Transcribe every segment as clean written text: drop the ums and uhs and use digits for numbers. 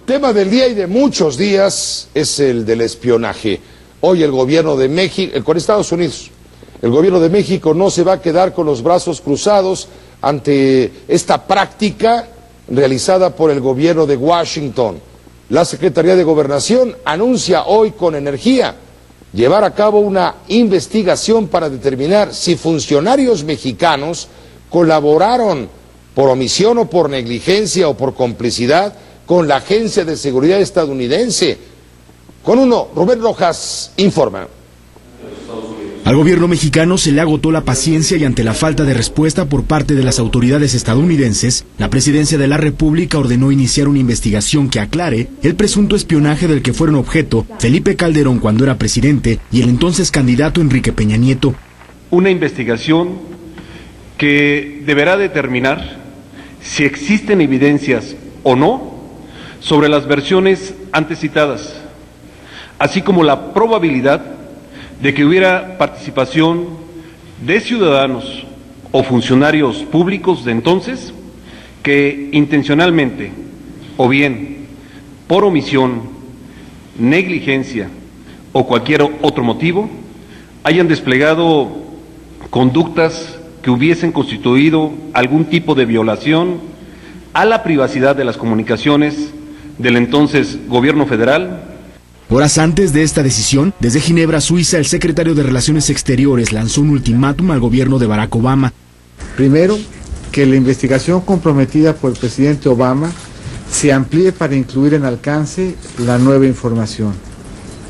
Tema del día y de muchos días es el del espionaje. Hoy el gobierno de México, con Estados Unidos, el gobierno de México no se va a quedar con los brazos cruzados ante esta práctica realizada por el gobierno de Washington. La Secretaría de Gobernación anuncia hoy con energía llevar a cabo una investigación para determinar si funcionarios mexicanos colaboraron por omisión o por negligencia o por complicidad con la Agencia de Seguridad estadounidense. Con uno, Rubén Rojas informa. Al gobierno mexicano se le agotó la paciencia y ante la falta de respuesta por parte de las autoridades estadounidenses, la Presidencia de la República ordenó iniciar una investigación que aclare el presunto espionaje del que fueron objeto Felipe Calderón cuando era presidente y el entonces candidato Enrique Peña Nieto. Una investigación que deberá determinar si existen evidencias o no sobre las versiones antes citadas, así como la probabilidad de que hubiera participación de ciudadanos o funcionarios públicos de entonces que intencionalmente o bien por omisión, negligencia o cualquier otro motivo hayan desplegado conductas que hubiesen constituido algún tipo de violación a la privacidad de las comunicaciones del entonces gobierno federal. Horas antes de esta decisión, desde Ginebra, Suiza, el secretario de Relaciones Exteriores lanzó un ultimátum al gobierno de Barack Obama. Primero, que la investigación comprometida por el presidente Obama se amplíe para incluir en alcance la nueva información.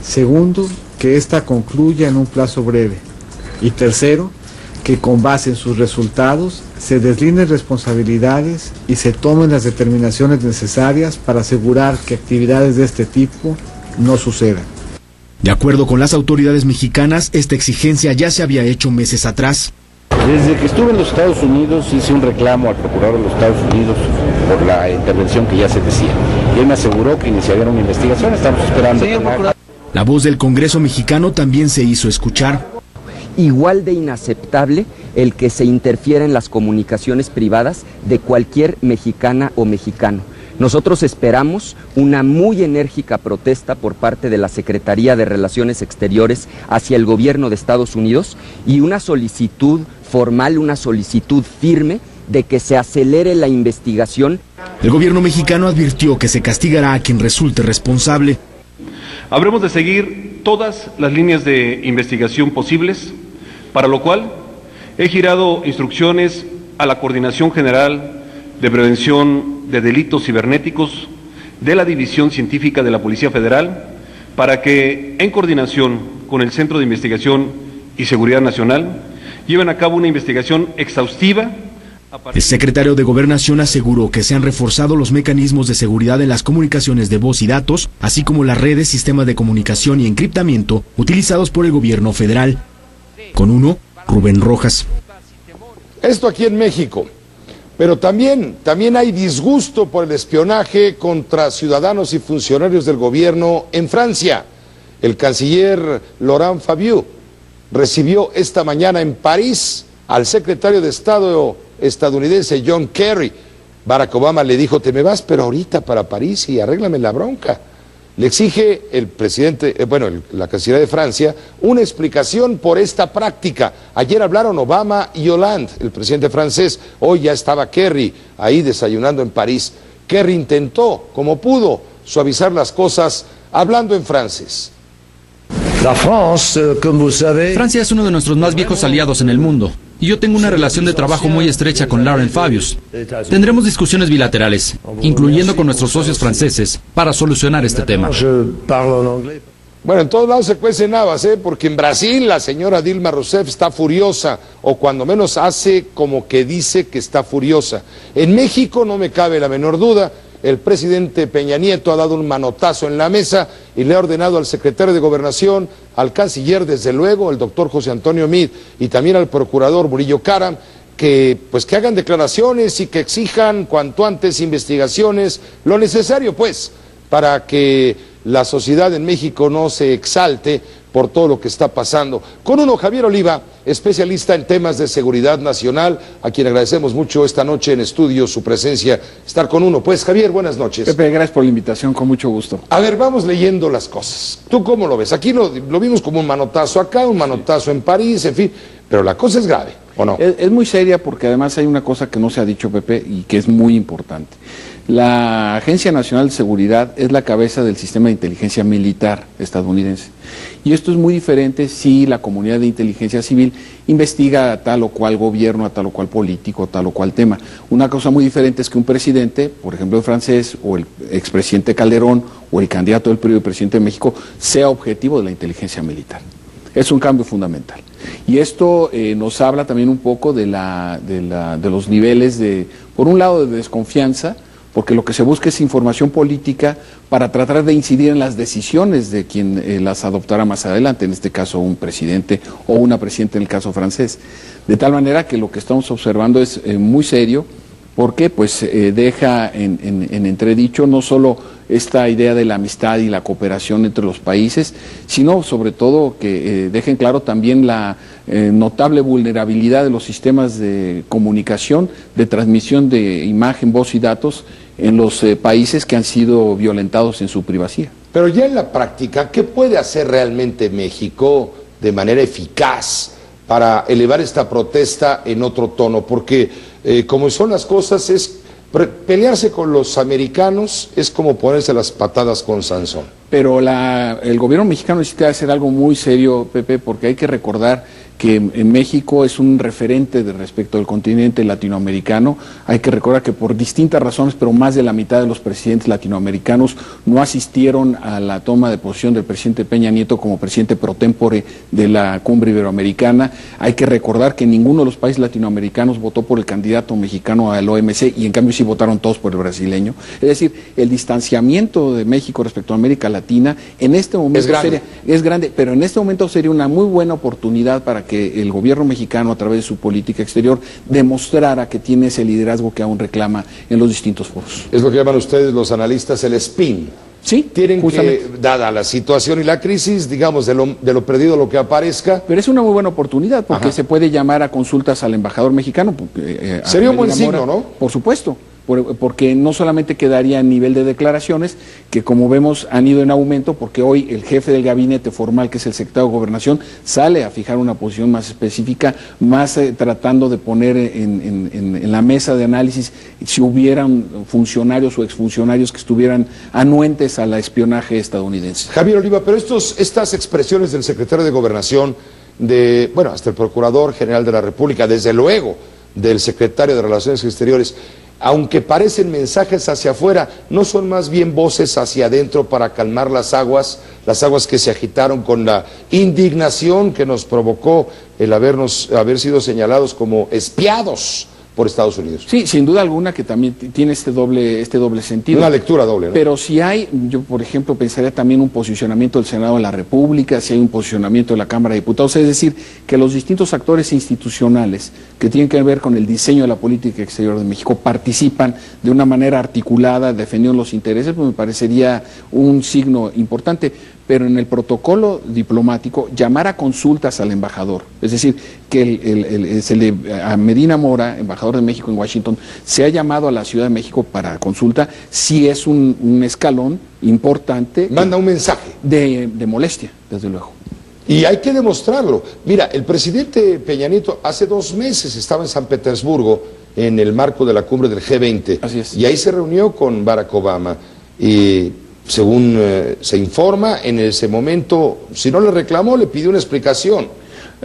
Segundo, que ésta concluya en un plazo breve. Y tercero, que con base en sus resultados se deslineen responsabilidades y se tomen las determinaciones necesarias para asegurar que actividades de este tipo no sucedan. De acuerdo con las autoridades mexicanas, esta exigencia ya se había hecho meses atrás. Desde que estuve en los Estados Unidos hice un reclamo al procurador de los Estados Unidos por la intervención que ya se decía. Y él me aseguró que iniciarían una investigación, estamos esperando. La voz del Congreso mexicano también se hizo escuchar. Igual de inaceptable el que se interfiera en las comunicaciones privadas de cualquier mexicana o mexicano. Nosotros esperamos una muy enérgica protesta por parte de la Secretaría de Relaciones Exteriores hacia el gobierno de Estados Unidos y una solicitud formal, una solicitud firme de que se acelere la investigación. El gobierno mexicano advirtió que se castigará a quien resulte responsable. Habremos de seguir todas las líneas de investigación posibles, para lo cual he girado instrucciones a la Coordinación General de Prevención de Delitos Cibernéticos de la División Científica de la Policía Federal para que, en coordinación con el Centro de Investigación y Seguridad Nacional, lleven a cabo una investigación exhaustiva. El secretario de Gobernación aseguró que se han reforzado los mecanismos de seguridad en las comunicaciones de voz y datos, así como las redes, sistemas de comunicación y encriptamiento utilizados por el gobierno federal. Con uno, Rubén Rojas. Esto aquí en México. Pero también hay disgusto por el espionaje contra ciudadanos y funcionarios del gobierno en Francia. El canciller Laurent Fabius recibió esta mañana en París al secretario de Estado estadounidense John Kerry. Barack Obama le dijo, te me vas pero ahorita para París y arréglame la bronca. Le exige el presidente, la Cancillería de Francia, una explicación por esta práctica. Ayer hablaron Obama y Hollande, el presidente francés. Hoy ya estaba Kerry ahí desayunando en París. Kerry intentó, como pudo, suavizar las cosas hablando en francés. Francia es uno de nuestros más viejos aliados en el mundo. Y yo tengo una relación de trabajo muy estrecha con Laurent Fabius. Tendremos discusiones bilaterales, incluyendo con nuestros socios franceses, para solucionar este tema. Bueno, en todos lados se cuecen habas, porque en Brasil la señora Dilma Rousseff está furiosa, o cuando menos hace como que dice que está furiosa. En México no me cabe la menor duda, el presidente Peña Nieto ha dado un manotazo en la mesa y le ha ordenado al secretario de Gobernación, al canciller, desde luego, el doctor José Antonio Meade, y también al procurador Murillo Karam, que hagan declaraciones y que exijan cuanto antes investigaciones, lo necesario para que la sociedad en México no se exalte por todo lo que está pasando. Con uno, Javier Oliva, especialista en temas de seguridad nacional, a quien agradecemos mucho esta noche en estudio su presencia, estar con uno. Pues Javier, buenas noches. Pepe, gracias por la invitación, con mucho gusto. A ver, vamos leyendo las cosas. ¿Tú cómo lo ves? Aquí lo vimos como un manotazo acá, un manotazo en París, en fin, pero la cosa es grave, ¿o no? Es muy seria porque además hay una cosa que no se ha dicho, Pepe, y que es muy importante. La Agencia Nacional de Seguridad es la cabeza del sistema de inteligencia militar estadounidense. Y esto es muy diferente si la comunidad de inteligencia civil investiga a tal o cual gobierno, a tal o cual político, a tal o cual tema. Una cosa muy diferente es que un presidente, por ejemplo el francés, o el expresidente Calderón, o el candidato del PRI, presidente de México, sea objetivo de la inteligencia militar. Es un cambio fundamental. Y esto nos habla también un poco de los niveles de, por un lado, de desconfianza, porque lo que se busca es información política para tratar de incidir en las decisiones de quien las adoptará más adelante, en este caso un presidente o una presidenta en el caso francés. De tal manera que lo que estamos observando es muy serio, porque pues deja en entredicho no solo esta idea de la amistad y la cooperación entre los países, sino sobre todo que dejen claro también la notable vulnerabilidad de los sistemas de comunicación, de transmisión de imagen, voz y datos en los países que han sido violentados en su privacidad. Pero ya en la práctica, ¿qué puede hacer realmente México de manera eficaz para elevar esta protesta en otro tono? Porque como son las cosas, pelearse con los americanos es como ponerse las patadas con Sansón. Pero el gobierno mexicano necesita hacer algo muy serio, Pepe, porque hay que recordar que en México es un referente respecto al continente latinoamericano. Hay que recordar que por distintas razones, pero más de la mitad de los presidentes latinoamericanos no asistieron a la toma de posesión del presidente Peña Nieto como presidente pro tempore de la cumbre iberoamericana. Hay que recordar que ninguno de los países latinoamericanos votó por el candidato mexicano al OMC y en cambio sí votaron todos por el brasileño. Es decir, el distanciamiento de México respecto a América Latina en este momento es grande, pero en este momento sería una muy buena oportunidad para que el gobierno mexicano, a través de su política exterior, demostrara que tiene ese liderazgo que aún reclama en los distintos foros. Es lo que llaman ustedes los analistas el spin. Sí, tienen que, dada la situación y la crisis, digamos, de lo perdido lo que aparezca. Pero es una muy buena oportunidad porque se puede llamar a consultas al embajador mexicano. Sería un buen signo, ¿no? Por supuesto. Porque no solamente quedaría a nivel de declaraciones, que como vemos han ido en aumento, porque hoy el jefe del gabinete formal, que es el secretario de Gobernación, sale a fijar una posición más específica, más tratando de poner en la mesa de análisis si hubieran funcionarios o exfuncionarios que estuvieran anuentes al espionaje estadounidense. Javier Oliva, pero estas expresiones del secretario de Gobernación, hasta el Procurador General de la República, desde luego, del secretario de Relaciones Exteriores, aunque parecen mensajes hacia afuera, ¿no son más bien voces hacia adentro para calmar las aguas que se agitaron con la indignación que nos provocó el haber sido señalados como espiados por Estados Unidos? Sí, sin duda alguna que también tiene este doble sentido. Una lectura doble, ¿no? Pero si hay, yo por ejemplo pensaría también un posicionamiento del Senado de la República, si hay un posicionamiento de la Cámara de Diputados, es decir, que los distintos actores institucionales que tienen que ver con el diseño de la política exterior de México participan de una manera articulada, defendiendo los intereses, pues me parecería un signo importante. Pero en el protocolo diplomático, llamar a consultas al embajador, es decir, que a Medina Mora, embajador de México en Washington, se ha llamado a la Ciudad de México para consulta, sí es un escalón importante. Manda un mensaje. De molestia, desde luego. Y hay que demostrarlo. Mira, el presidente Peña Nieto hace 2 meses estaba en San Petersburgo en el marco de la cumbre del G20. Así es. Y ahí se reunió con Barack Obama. Y según se informa, en ese momento, si no le reclamó, le pidió una explicación.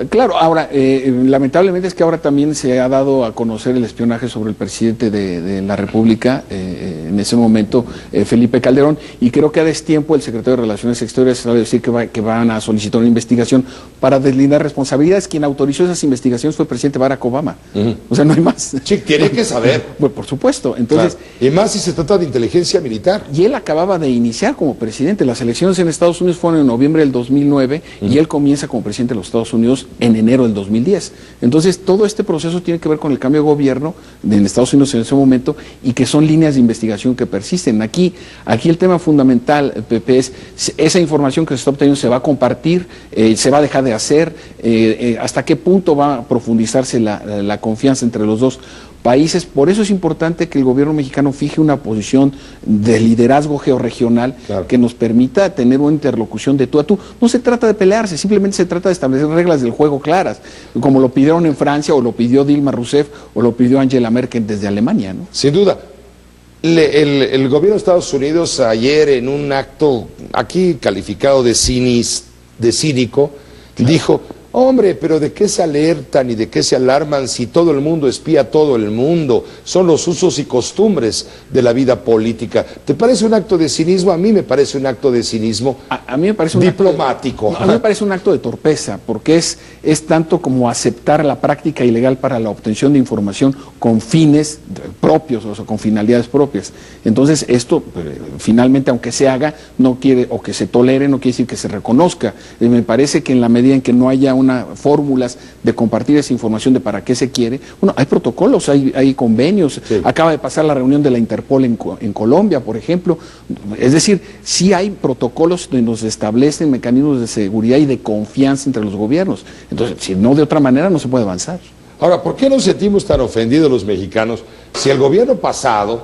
Claro, ahora, lamentablemente es que ahora también se ha dado a conocer el espionaje sobre el presidente de la República, en ese momento, Felipe Calderón, y creo que a destiempo el secretario de Relaciones Exteriores salió a decir que van a solicitar una investigación para deslindar responsabilidades. Quien autorizó esas investigaciones fue el presidente Barack Obama. O sea, no hay más. Sí, tiene que saber. Pues, por supuesto. Entonces, claro. Y más si se trata de inteligencia militar. Y él acababa de iniciar como presidente. Las elecciones en Estados Unidos fueron en noviembre del 2009 y él comienza como presidente de los Estados Unidos en enero del 2010. Entonces, todo este proceso tiene que ver con el cambio de gobierno en Estados Unidos en ese momento y que son líneas de investigación que persisten. Aquí el tema fundamental, Pepe, es esa información que se está obteniendo se va a compartir, se va a dejar de hacer, hasta qué punto va a profundizarse la confianza entre los dos países. Por eso es importante que el gobierno mexicano fije una posición de liderazgo georregional, claro, que nos permita tener una interlocución de tú a tú. No se trata de pelearse, simplemente se trata de establecer reglas del juego claras, como lo pidieron en Francia, o lo pidió Dilma Rousseff, o lo pidió Angela Merkel desde Alemania, ¿no? Sin duda. El gobierno de Estados Unidos ayer, en un acto aquí calificado de cínico, claro, dijo: hombre, pero ¿de qué se alertan y de qué se alarman si todo el mundo espía a todo el mundo? Son los usos y costumbres de la vida política. ¿Te parece un acto de cinismo? A mí me parece un acto de cinismo a mí me parece un diplomático. A mí me parece un acto de torpeza, porque es tanto como aceptar la práctica ilegal para la obtención de información con fines propios, o sea, con finalidades propias. Entonces, esto finalmente, aunque se haga, no quiere, o que se tolere, no quiere decir que se reconozca. Me parece que en la medida en que no haya fórmulas de compartir esa información de para qué se quiere, bueno, hay protocolos, hay convenios, sí. Acaba de pasar la reunión de la Interpol en Colombia, por ejemplo. Es decir, sí hay protocolos donde se establecen mecanismos de seguridad y de confianza entre los gobiernos. Entonces, si no, de otra manera no se puede avanzar. Ahora, ¿por qué nos sentimos tan ofendidos los mexicanos si el gobierno pasado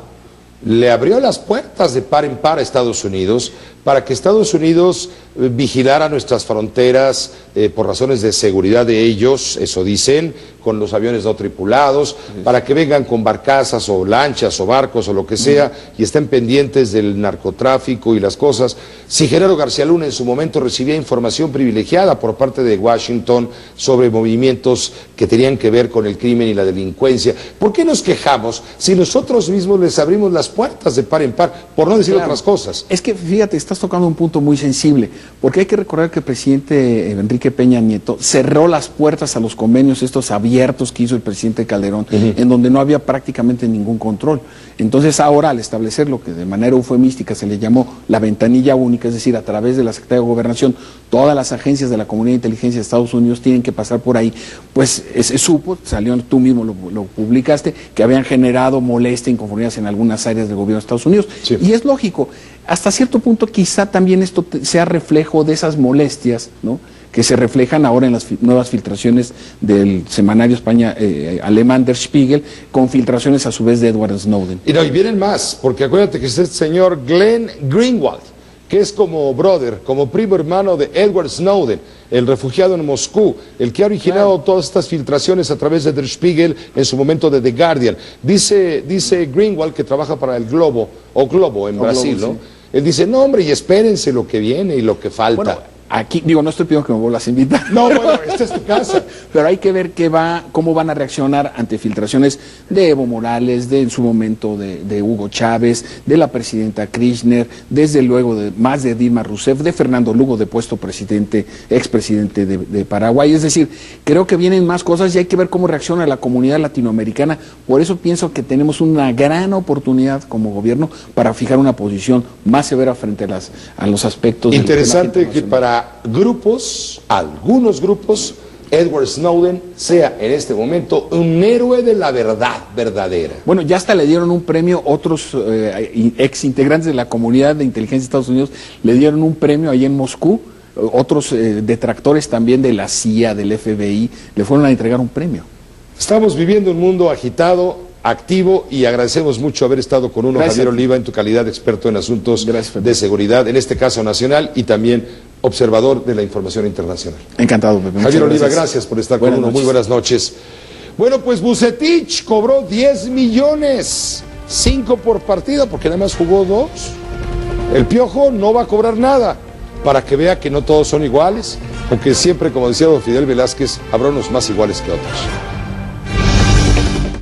le abrió las puertas de par en par a Estados Unidos para que Estados Unidos vigilara nuestras fronteras por razones de seguridad de ellos, eso dicen, con los aviones no tripulados, para que vengan con barcazas o lanchas o barcos o lo que sea y estén pendientes del narcotráfico y las cosas? Si Genaro García Luna en su momento recibía información privilegiada por parte de Washington sobre movimientos que tenían que ver con el crimen y la delincuencia, ¿por qué nos quejamos si nosotros mismos les abrimos las puertas de par en par, por no decir otras cosas? Es que, fíjate, estás tocando un punto muy sensible, porque hay que recordar que el presidente Enrique Peña Nieto cerró las puertas a los convenios estos abiertos que hizo el presidente Calderón, en donde no había prácticamente ningún control. Entonces ahora, al establecer lo que de manera eufemística se le llamó la ventanilla única, es decir, a través de la Secretaría de Gobernación, todas las agencias de la Comunidad de Inteligencia de Estados Unidos tienen que pasar por ahí, pues se supo, salió, tú mismo lo publicaste, que habían generado molestia e inconformidades en algunas áreas del gobierno de Estados Unidos. Sí. Y es lógico, hasta cierto punto quizá también esto sea reflejo de esas molestias, ¿no?, que se reflejan ahora en las nuevas filtraciones del semanario alemán Der Spiegel, con filtraciones a su vez de Edward Snowden. Y vienen más, porque acuérdate que es este señor Glenn Greenwald, que es como brother, como primo hermano de Edward Snowden, el refugiado en Moscú, el que ha originado todas estas filtraciones a través de Der Spiegel, en su momento de The Guardian. Dice Greenwald, que trabaja para el Globo en Brasil, ¿no? Sí. Él dice: no, hombre, y espérense lo que viene y lo que falta. Bueno, aquí, no estoy pidiendo que me vuelvas a invitar. No, bueno, esta es tu casa. Pero hay que ver cómo van a reaccionar ante filtraciones de Evo Morales, en su momento de Hugo Chávez, de la presidenta Kirchner, desde luego más de Dilma Rousseff, de Fernando Lugo, depuesto expresidente de Paraguay. Es decir, creo que vienen más cosas y hay que ver cómo reacciona la comunidad latinoamericana. Por eso pienso que tenemos una gran oportunidad como gobierno para fijar una posición más severa frente a los aspectos. Interesante que para algunos grupos, Edward Snowden sea en este momento un héroe de la verdad verdadera. Bueno, ya hasta le dieron un premio, otros ex integrantes de la comunidad de inteligencia de Estados Unidos le dieron un premio ahí en Moscú, otros detractores también de la CIA, del FBI, le fueron a entregar un premio. Estamos viviendo un mundo agitado, activo, y agradecemos mucho haber estado con uno, Javier Oliva, en tu calidad de experto en asuntos de seguridad, en este caso nacional, y también observador de la información internacional. Encantado, Pepe. Javier Oliva, gracias por estar con uno. Muy buenas noches. Bueno, pues Vucetich cobró 10 millones, 5 por partido, porque nada más jugó 2. El Piojo no va a cobrar nada, para que vea que no todos son iguales, aunque siempre, como decía don Fidel Velázquez, habrá unos más iguales que otros.